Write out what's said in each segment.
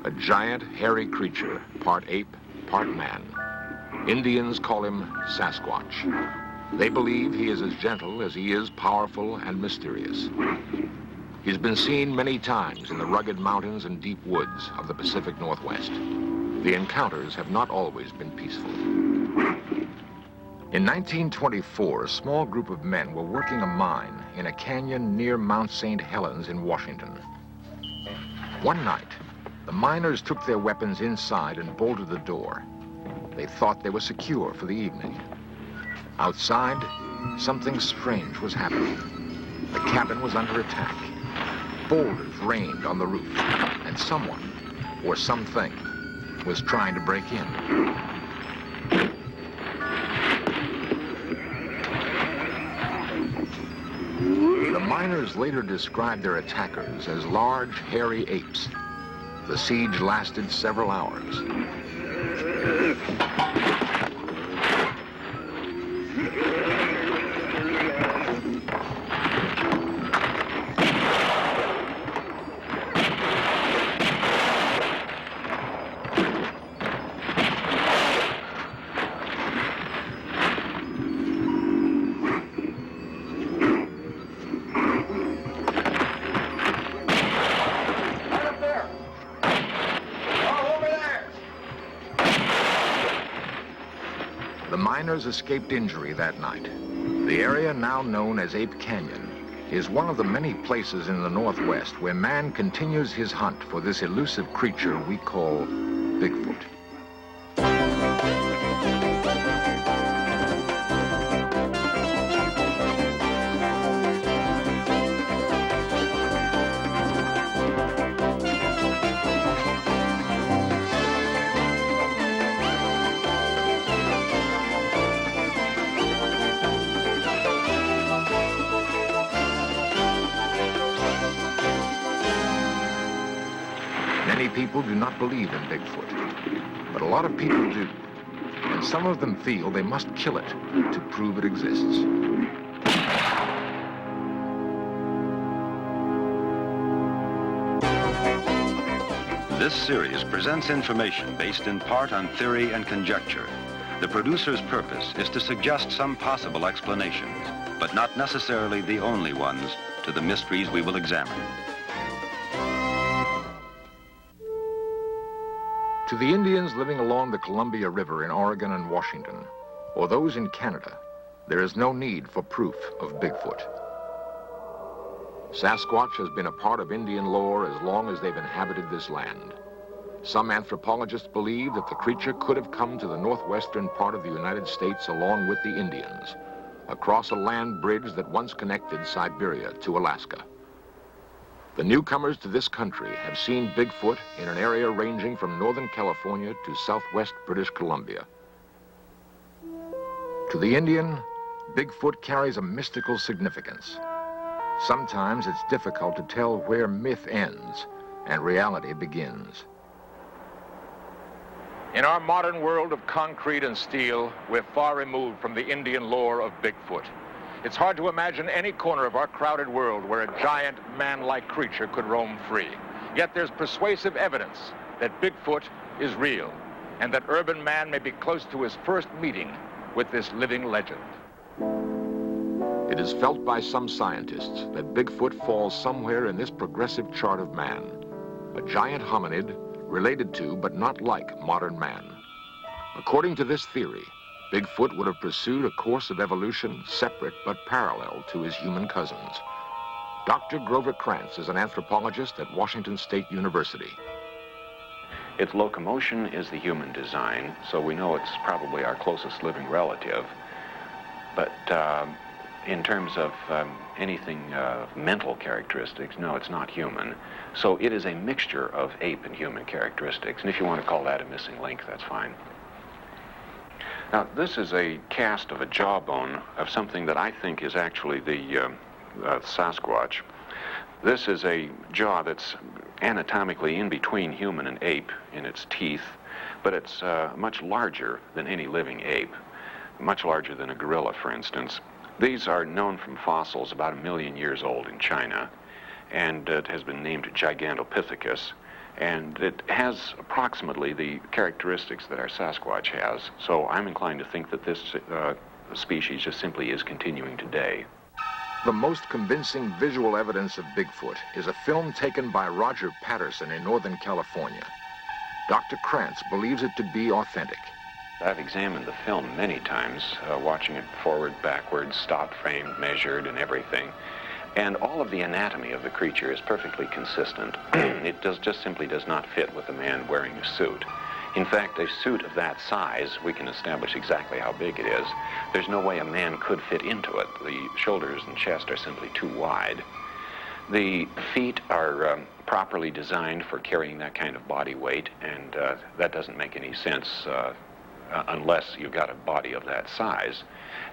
A giant, hairy creature, part ape, part man. Indians call him Sasquatch. They believe he is as gentle as he is powerful and mysterious. He's been seen many times in the rugged mountains and deep woods of the Pacific Northwest. The encounters have not always been peaceful. In 1924, a small group of men were working a mine in a canyon near Mount St. Helens in Washington. One night, the miners took their weapons inside and bolted the door. They thought they were secure for the evening. Outside, something strange was happening. The cabin was under attack. Boulders rained on the roof, and someone, or something, was trying to break in. The miners later described their attackers as large, hairy apes. The siege lasted several hours. The miners escaped injury that night. The area now known as Ape Canyon is one of the many places in the Northwest where man continues his hunt for this elusive creature we call Bigfoot. Many people do not believe in Bigfoot, but a lot of people do, and some of them feel they must kill it to prove it exists. This series presents information based in part on theory and conjecture. The producer's purpose is to suggest some possible explanations, but not necessarily the only ones, to the mysteries we will examine. To the Indians living along the Columbia River in Oregon and Washington, or those in Canada, there is no need for proof of Bigfoot. Sasquatch has been a part of Indian lore as long as they've inhabited this land. Some anthropologists believe that the creature could have come to the northwestern part of the United States along with the Indians, across a land bridge that once connected Siberia to Alaska. The newcomers to this country have seen Bigfoot in an area ranging from northern California to southwest British Columbia. To the Indian, Bigfoot carries a mystical significance. Sometimes it's difficult to tell where myth ends and reality begins. In our modern world of concrete and steel, we're far removed from the Indian lore of Bigfoot. It's hard to imagine any corner of our crowded world where a giant, man-like creature could roam free. Yet there's persuasive evidence that Bigfoot is real, and that urban man may be close to his first meeting with this living legend. It is felt by some scientists that Bigfoot falls somewhere in this progressive chart of man, a giant hominid related to but not like modern man. According to this theory, Bigfoot would have pursued a course of evolution separate but parallel to his human cousins. Dr. Grover Krantz is an anthropologist at Washington State University. Its locomotion is the human design, so we know it's probably our closest living relative. But in terms of anything mental characteristics, no, it's not human. So it is a mixture of ape and human characteristics, and if you want to call that a missing link, that's fine. Now, this is a cast of a jawbone of something that I think is actually the Sasquatch. This is a jaw that's anatomically in between human and ape in its teeth, but it's much larger than any living ape, much larger than a gorilla, for instance. These are known from fossils about 1 million years old in China, and it has been named Gigantopithecus. And it has approximately the characteristics that our Sasquatch has. So I'm inclined to think that this species just simply is continuing today. The most convincing visual evidence of Bigfoot is a film taken by Roger Patterson in Northern California. Dr. Krantz believes it to be authentic. I've examined the film many times, watching it forward, backwards, stop framed, measured, and everything. And all of the anatomy of the creature is perfectly consistent. It just simply does not fit with a man wearing a suit. In fact, a suit of that size, we can establish exactly how big it is. There's no way a man could fit into it. The shoulders and chest are simply too wide. The feet are properly designed for carrying that kind of body weight, and that doesn't make any sense unless you've got a body of that size.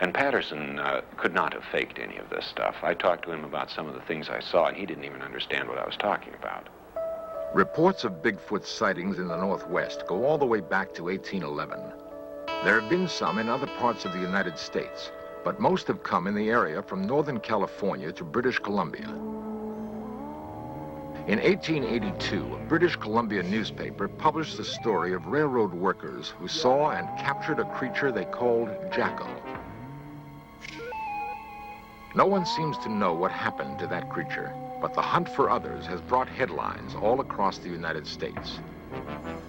And Patterson could not have faked any of this stuff. I talked to him about some of the things I saw, and he didn't even understand what I was talking about. Reports of Bigfoot sightings in the Northwest go all the way back to 1811. There have been some in other parts of the United States, but most have come in the area from Northern California to British Columbia. In 1882, a British Columbia newspaper published the story of railroad workers who saw and captured a creature they called Jacko. No one seems to know what happened to that creature, but the hunt for others has brought headlines all across the United States.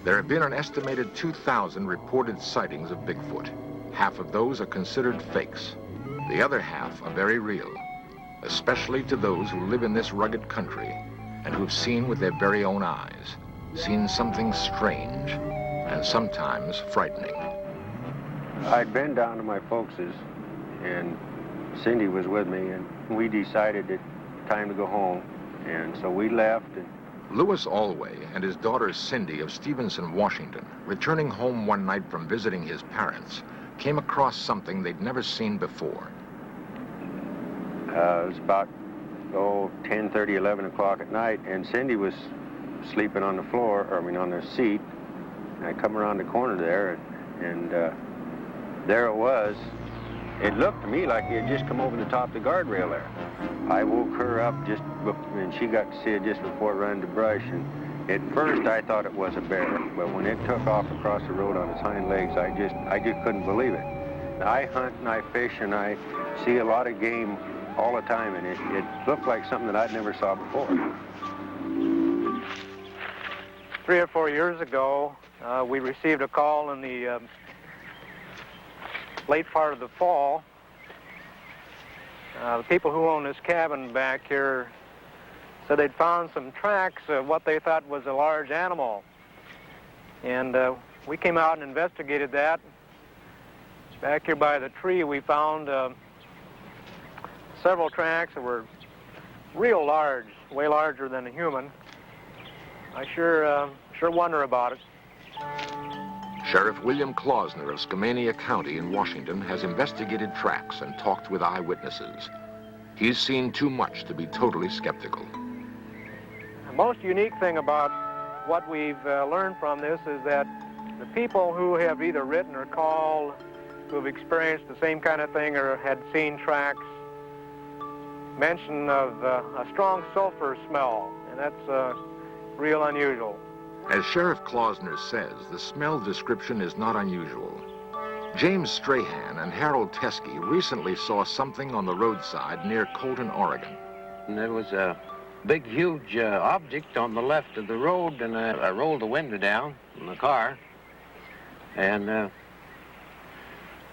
There have been an estimated 2,000 reported sightings of Bigfoot. Half of those are considered fakes. The other half are very real, especially to those who live in this rugged country and who've seen with their very own eyes, seen something strange and sometimes frightening. I'd been down to my folks's, and Cindy was with me, and we decided it time to go home, and so we left. And Lewis Alway and his daughter Cindy of Stevenson, Washington, returning home one night from visiting his parents, came across something they'd never seen before. it was about 10:30, 11 o'clock at night, and Cindy was sleeping on the floor, on the seat. And I come around the corner there, and there it was. It looked to me like it had just come over the top of the guardrail there. I woke her up and she got to see it just before it ran into brush. And at first I thought it was a bear, but when it took off across the road on its hind legs, I just couldn't believe it. I hunt and I fish and I see a lot of game all the time, and it looked like something that I'd never saw before. 3 or 4 years ago, we received a call in the late part of the fall. The people who own this cabin back here said they'd found some tracks of what they thought was a large animal. And we came out and investigated that. Back here by the tree, we found several tracks that were real large, way larger than a human. I sure wonder about it. Sheriff William Klausner of Skamania County in Washington has investigated tracks and talked with eyewitnesses. He's seen too much to be totally skeptical. The most unique thing about what we've learned from this is that the people who have either written or called, who have experienced the same kind of thing or had seen tracks, mention of a strong sulfur smell, and that's real unusual. As Sheriff Klausner says, the smell description is not unusual. James Strahan and Harold Teskey recently saw something on the roadside near Colton, Oregon. And there was a big, huge object on the left of the road, and I rolled the window down in the car, and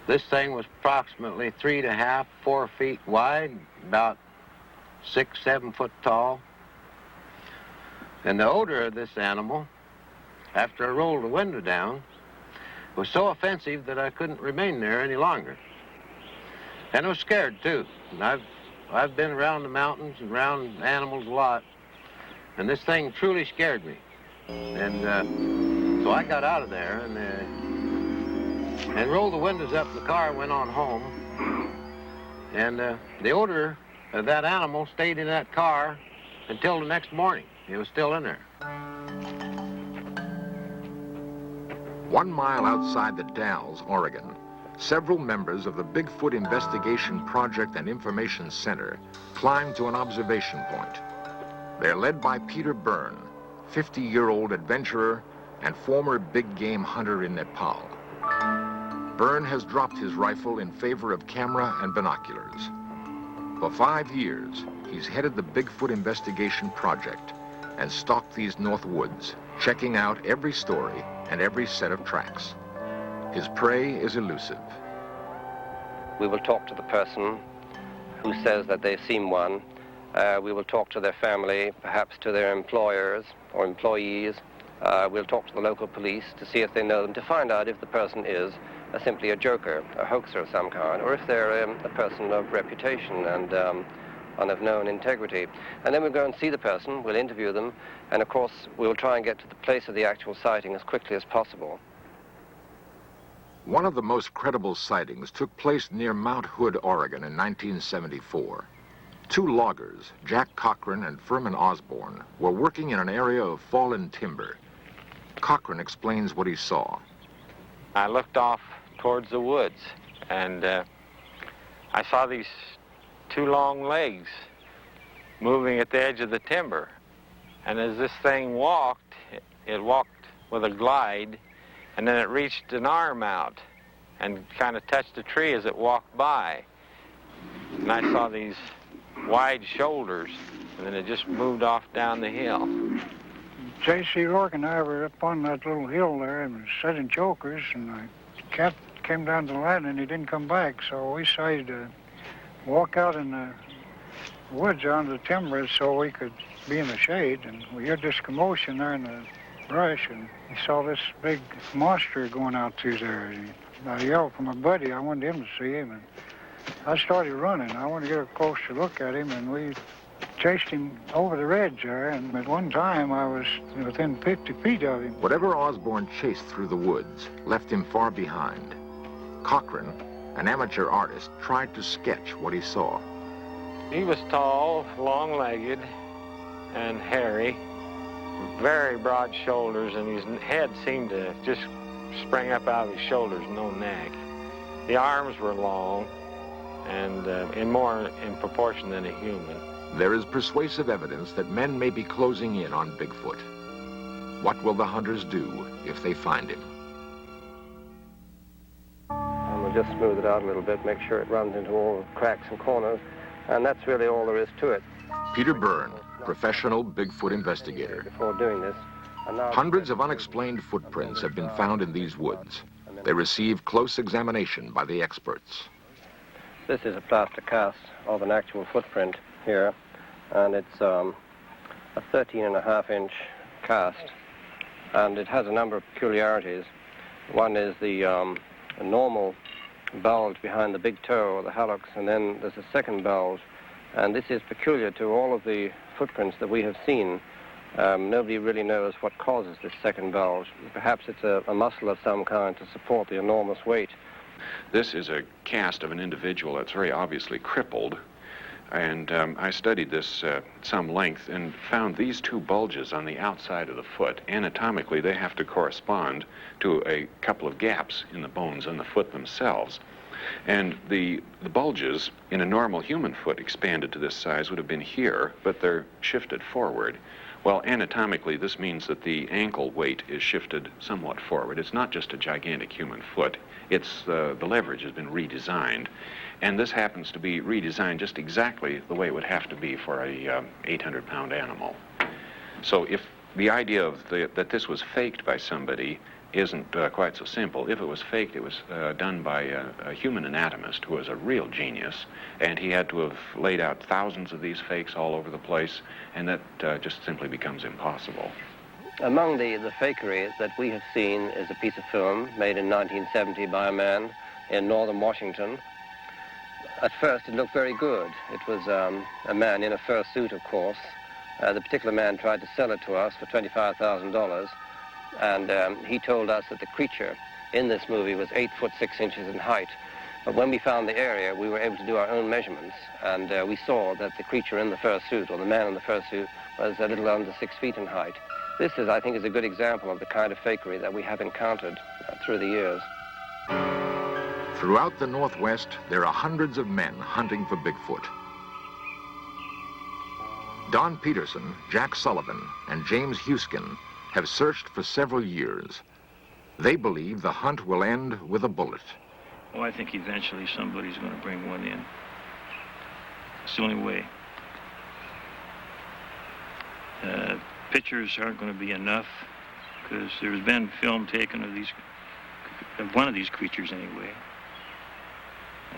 this thing was approximately 3.5, 4 feet wide, about 6, 7 foot tall. And the odor of this animal, after I rolled the window down, was so offensive that I couldn't remain there any longer. And I was scared, too. And I've been around the mountains and around animals a lot, and this thing truly scared me. And so I got out of there and rolled the windows up in the car and went on home. And the odor of that animal stayed in that car until the next morning. It was still in there. 1 mile outside the Dalles, Oregon, several members of the Bigfoot Investigation Project and Information Center climbed to an observation point. They're led by Peter Byrne, 50-year-old adventurer and former big game hunter in Nepal. Byrne has dropped his rifle in favor of camera and binoculars. For 5 years, he's headed the Bigfoot investigation project and stalked these north woods, checking out every story and every set of tracks. His prey is elusive. We will talk to the person who says that they've seen one. We will talk to their family, perhaps to their employers or employees. We'll talk to the local police to see if they know them, to find out if the person is simply a joker, a hoaxer of some kind, or if they're a person of reputation and of known integrity. And then we'll go and see the person, we'll interview them, and of course we'll try and get to the place of the actual sighting as quickly as possible. One of the most credible sightings took place near Mount Hood, Oregon in 1974. 2 loggers, Jack Cochran and Furman Osborne, were working in an area of fallen timber. Cochran explains what he saw. I looked off towards the woods, and I saw these 2 long legs moving at the edge of the timber. And as this thing walked, it walked with a glide, and then it reached an arm out and kind of touched a tree as it walked by. And I saw these wide shoulders, and then it just moved off down the hill. J.C. Rourke and I were up on that little hill there and was setting chokers, and the cat came down the ladder and he didn't come back, so we decided to walk out in the woods onto the timber so we could be in the shade, and we heard this commotion there in the brush, and we saw this big monster going out through there. And I yelled for my buddy. I wanted him to see him, and I started running. I wanted to get a closer look at him, and we chased him over the ridge there, and at one time I was within 50 feet of him. Whatever Osborne chased through the woods left him far behind. Cochran, an amateur artist, tried to sketch what he saw. He was tall, long-legged, and hairy, very broad shoulders, and his head seemed to just spring up out of his shoulders, no neck. The arms were long and more in proportion than a human. There is persuasive evidence that men may be closing in on Bigfoot. What will the hunters do if they find him? And we'll just smooth it out a little bit, make sure it runs into all the cracks and corners, and that's really all there is to it. Peter Byrne, professional Bigfoot investigator. Before doing this, Hundreds of unexplained footprints have been found in these woods. They receive close examination by the experts. This is a plaster cast of an actual footprint here, and it's a 13.5-inch cast, and it has a number of peculiarities. One is the normal bulge behind the big toe or the hallux, and then there's a second bulge, and this is peculiar to all of the footprints that we have seen. Nobody really knows what causes this second bulge. Perhaps it's a muscle of some kind to support the enormous weight. This is a cast of an individual that's very obviously crippled, and I studied this at some length and found these 2 bulges on the outside of the foot. Anatomically, they have to correspond to a couple of gaps in the bones on the foot themselves. And the bulges in a normal human foot expanded to this size would have been here, but they're shifted forward. Well, anatomically, this means that the ankle weight is shifted somewhat forward. It's not just a gigantic human foot. It's the leverage has been redesigned. And this happens to be redesigned just exactly the way it would have to be for a 800-pound animal. So if the idea of that this was faked by somebody isn't quite so simple. If it was faked, it was done by a human anatomist who was a real genius, and he had to have laid out thousands of these fakes all over the place, and that just simply becomes impossible. Among the fakery that we have seen is a piece of film made in 1970 by a man in northern Washington. At first, it looked very good. It was a man in a fur suit, of course. The particular man tried to sell it to us for $25,000. And he told us that the creature in this movie was 8 foot 6 inches in height. But when we found the area, we were able to do our own measurements, and we saw that the creature in the fur suit, or the man in the fur suit, was a little under 6 feet in height. This is, I think, is a good example of the kind of fakery that we have encountered through the years. Throughout the Northwest, there are hundreds of men hunting for Bigfoot. Don Peterson, Jack Sullivan, and James Huskin have searched for several years. They believe the hunt will end with a bullet. Well, I think eventually somebody's going to bring one in. It's the only way. Pictures aren't going to be enough because there's been film taken of one of these creatures anyway,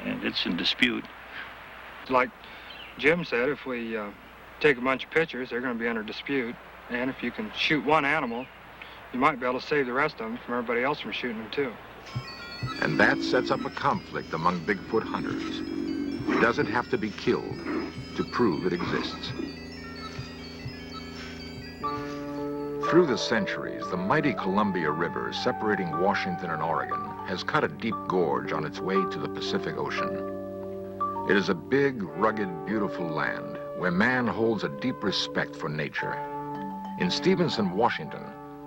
and it's in dispute. Like Jim said, if we take a bunch of pictures, they're going to be under dispute, and if you can shoot one animal, you might be able to save the rest of them from everybody else from shooting them too. And that sets up a conflict among Bigfoot hunters. Does it have to be killed to prove it exists? Through the centuries, the mighty Columbia River separating Washington and Oregon has cut a deep gorge on its way to the Pacific Ocean. It is a big, rugged, beautiful land where man holds a deep respect for nature. In Stevenson, Washington,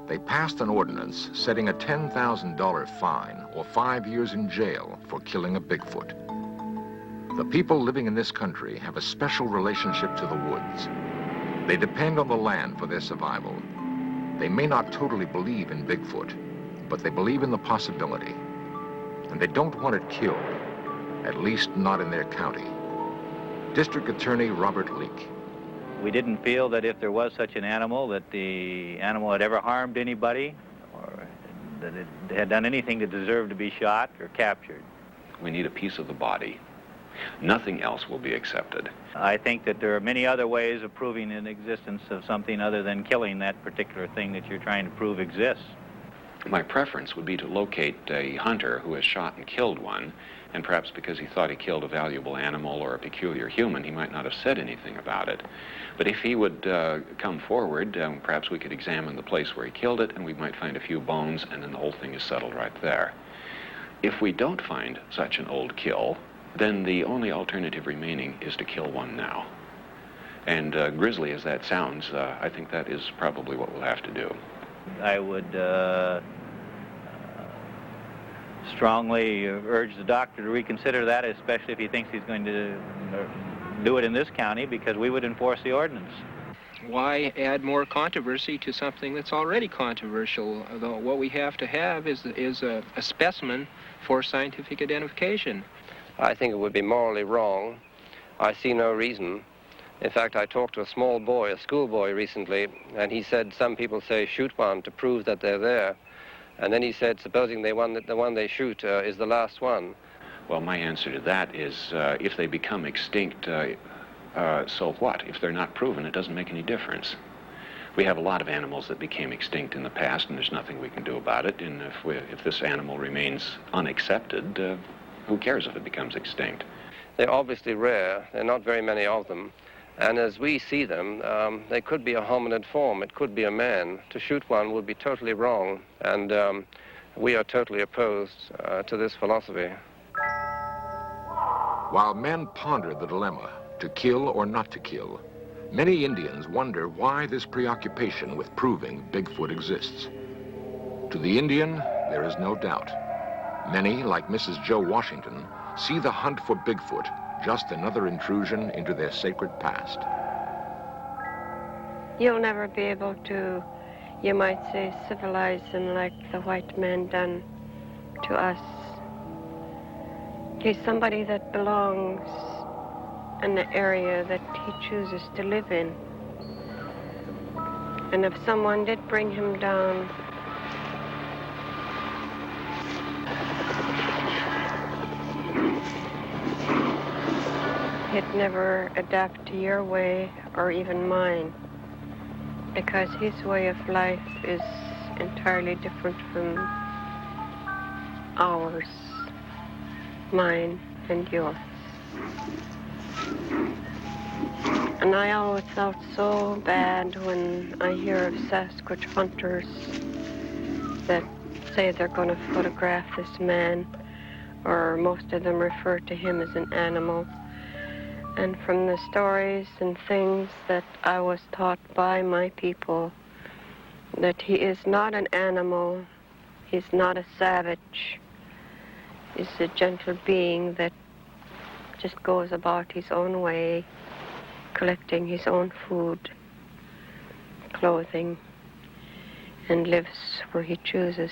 they passed an ordinance setting a $10,000 fine or 5 years in jail for killing a Bigfoot. The people living in this country have a special relationship to the woods. They depend on the land for their survival. They may not totally believe in Bigfoot, but they believe in the possibility. And they don't want it killed, at least not in their county. District Attorney Robert Leake. We didn't feel that if there was such an animal, that the animal had ever harmed anybody, or that it had done anything to deserve to be shot or captured. We need a piece of the body. Nothing else will be accepted. I think that there are many other ways of proving the existence of something other than killing that particular thing that you're trying to prove exists. My preference would be to locate a hunter who has shot and killed one, and perhaps because he thought he killed a valuable animal or a peculiar human, he might not have said anything about it. But if he would come forward, perhaps we could examine the place where he killed it, and we might find a few bones, and then the whole thing is settled right there. If we don't find such an old kill, then the only alternative remaining is to kill one now. And grisly as that sounds, I think that is probably what we'll have to do. I would strongly urge the doctor to reconsider that, especially if he thinks he's going to do it in this county, because we would enforce the ordinance. Why add more controversy to something that's already controversial? Although what we have to have is a specimen for scientific identification. I think it would be morally wrong. I see no reason. In fact, I talked to a small boy, a schoolboy recently, and he said some people say shoot one to prove that they're there. And then he said, supposing the one they shoot is the last one. Well, my answer to that is if they become extinct, so what? If they're not proven, it doesn't make any difference. We have a lot of animals that became extinct in the past, and there's nothing we can do about it. And if this animal remains unaccepted, who cares if it becomes extinct? They're obviously rare. There are not very many of them. And as we see them, they could be a hominid form. It could be a man. To shoot one would be totally wrong. And we are totally opposed to this philosophy. While men ponder the dilemma, to kill or not to kill, many Indians wonder why this preoccupation with proving Bigfoot exists. To the Indian, there is no doubt. Many, like Mrs. Joe Washington, see the hunt for Bigfoot just another intrusion into their sacred past. You'll never be able to, you might say, civilize him like the white man done to us. He's somebody that belongs in the area that he chooses to live in. And if someone did bring him down, he'd never adapt to your way or even mine, because his way of life is entirely different from ours, mine and yours. And I always felt so bad when I hear of Sasquatch hunters that say they're going to photograph this man, or most of them refer to him as an animal. And from the stories and things that I was taught by my people, that he is not an animal, he's not a savage, he's a gentle being that just goes about his own way, collecting his own food, clothing, and lives where he chooses.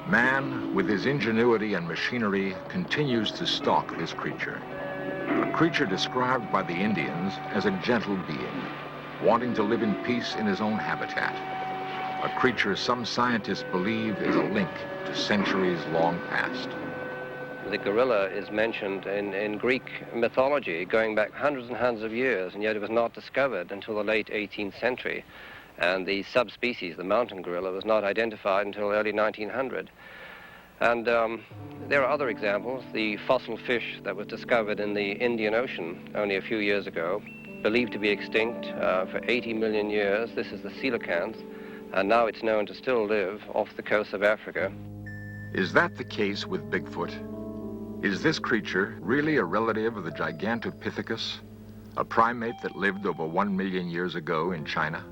Man, with his ingenuity and machinery, continues to stalk this creature. A creature described by the Indians as a gentle being, wanting to live in peace in his own habitat. A creature some scientists believe is a link to centuries long past. The gorilla is mentioned in Greek mythology going back hundreds and hundreds of years, and yet it was not discovered until the late 18th century. And the subspecies, the mountain gorilla, was not identified until early 1900. And there are other examples. The fossil fish that was discovered in the Indian Ocean only a few years ago, believed to be extinct for 80 million years. This is the coelacanth, and now it's known to still live off the coast of Africa. Is that the case with Bigfoot? Is this creature really a relative of the Gigantopithecus, a primate that lived over 1 million years ago in China?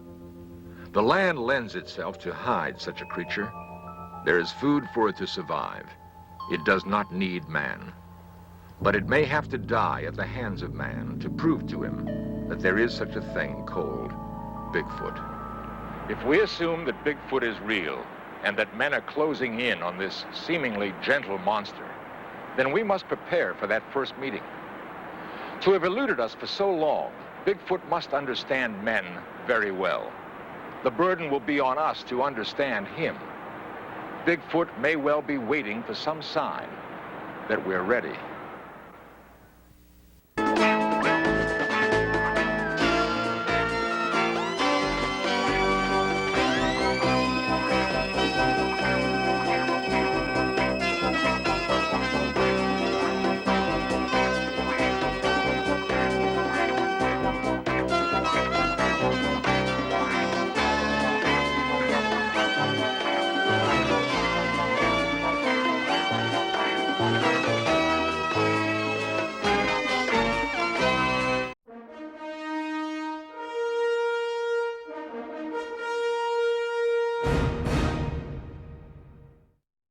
The land lends itself to hide such a creature. There is food for it to survive. It does not need man. But it may have to die at the hands of man to prove to him that there is such a thing called Bigfoot. If we assume that Bigfoot is real and that men are closing in on this seemingly gentle monster, then we must prepare for that first meeting. To have eluded us for so long, Bigfoot must understand men very well. The burden will be on us to understand him. Bigfoot may well be waiting for some sign that we're ready.